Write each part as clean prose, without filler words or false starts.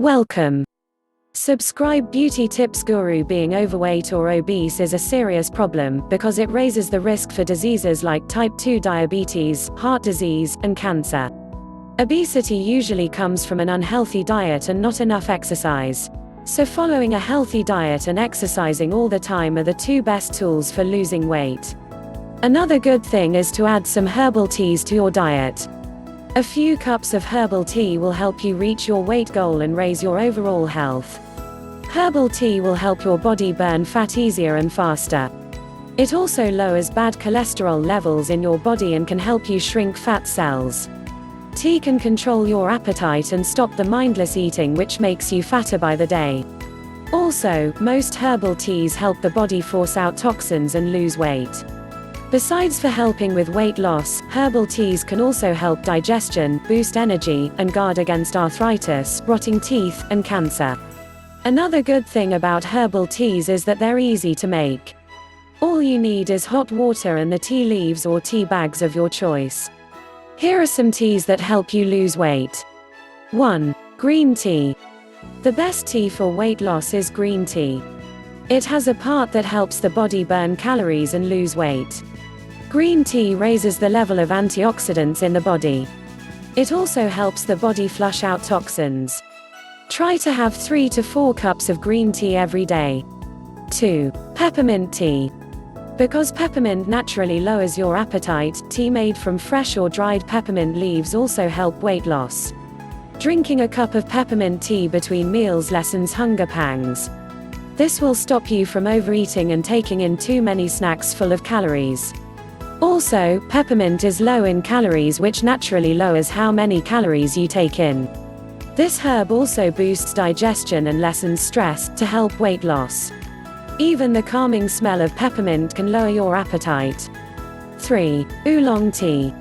Welcome. Subscribe Beauty Tips Guru. Being overweight or obese is a serious problem because it raises the risk for diseases like type 2 diabetes, heart disease, and cancer. Obesity usually comes from an unhealthy diet and not enough exercise. So following a healthy diet and exercising all the time are the two best tools for losing weight. Another good thing is to add some herbal teas to your diet. A few cups of herbal tea will help you reach your weight goal and raise your overall health. Herbal tea will help your body burn fat easier and faster. It also lowers bad cholesterol levels in your body and can help you shrink fat cells. Tea can control your appetite and stop the mindless eating which makes you fatter by the day. Also, most herbal teas help the body force out toxins and lose weight. Besides for helping with weight loss, herbal teas can also help digestion, boost energy, and guard against arthritis, rotting teeth, and cancer. Another good thing about herbal teas is that they're easy to make. All you need is hot water and the tea leaves or tea bags of your choice. Here are some teas that help you lose weight. 1. Green tea. The best tea for weight loss is green tea. It has a part that helps the body burn calories and lose weight. Green tea raises the level of antioxidants in the body. It also helps the body flush out toxins. Try to have 3 to 4 cups of green tea every day. 2. Peppermint tea. Because peppermint naturally lowers your appetite, tea made from fresh or dried peppermint leaves also help weight loss. Drinking a cup of peppermint tea between meals lessens hunger pangs. This will stop you from overeating and taking in too many snacks full of calories. Also, peppermint is low in calories, which naturally lowers how many calories you take in. This herb also boosts digestion and lessens stress, to help weight loss. Even the calming smell of peppermint can lower your appetite. 3. Oolong tea.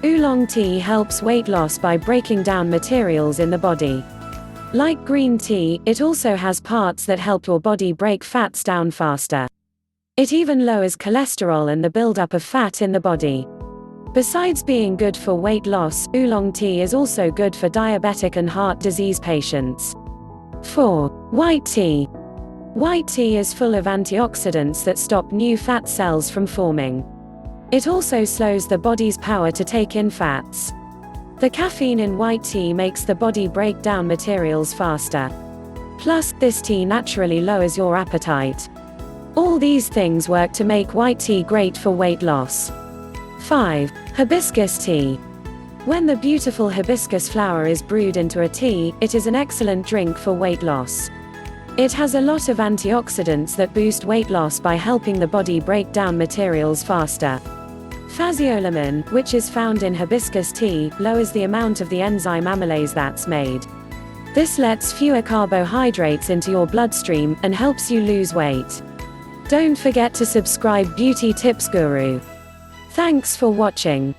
Oolong tea helps weight loss by breaking down materials in the body. Like green tea, it also has parts that help your body break fats down faster. It even lowers cholesterol and the buildup of fat in the body. Besides being good for weight loss, oolong tea is also good for diabetic and heart disease patients. 4. White tea. White tea is full of antioxidants that stop new fat cells from forming. It also slows the body's power to take in fats. The caffeine in white tea makes the body break down materials faster. Plus, this tea naturally lowers your appetite. All these things work to make white tea great for weight loss. 5. Hibiscus tea. When the beautiful hibiscus flower is brewed into a tea, it is an excellent drink for weight loss. It has a lot of antioxidants that boost weight loss by helping the body break down materials faster. Phaseolamin, which is found in hibiscus tea, lowers the amount of the enzyme amylase that's made. This lets fewer carbohydrates into your bloodstream and helps you lose weight. Don't forget to subscribe Beauty Tips Guru. Thanks for watching.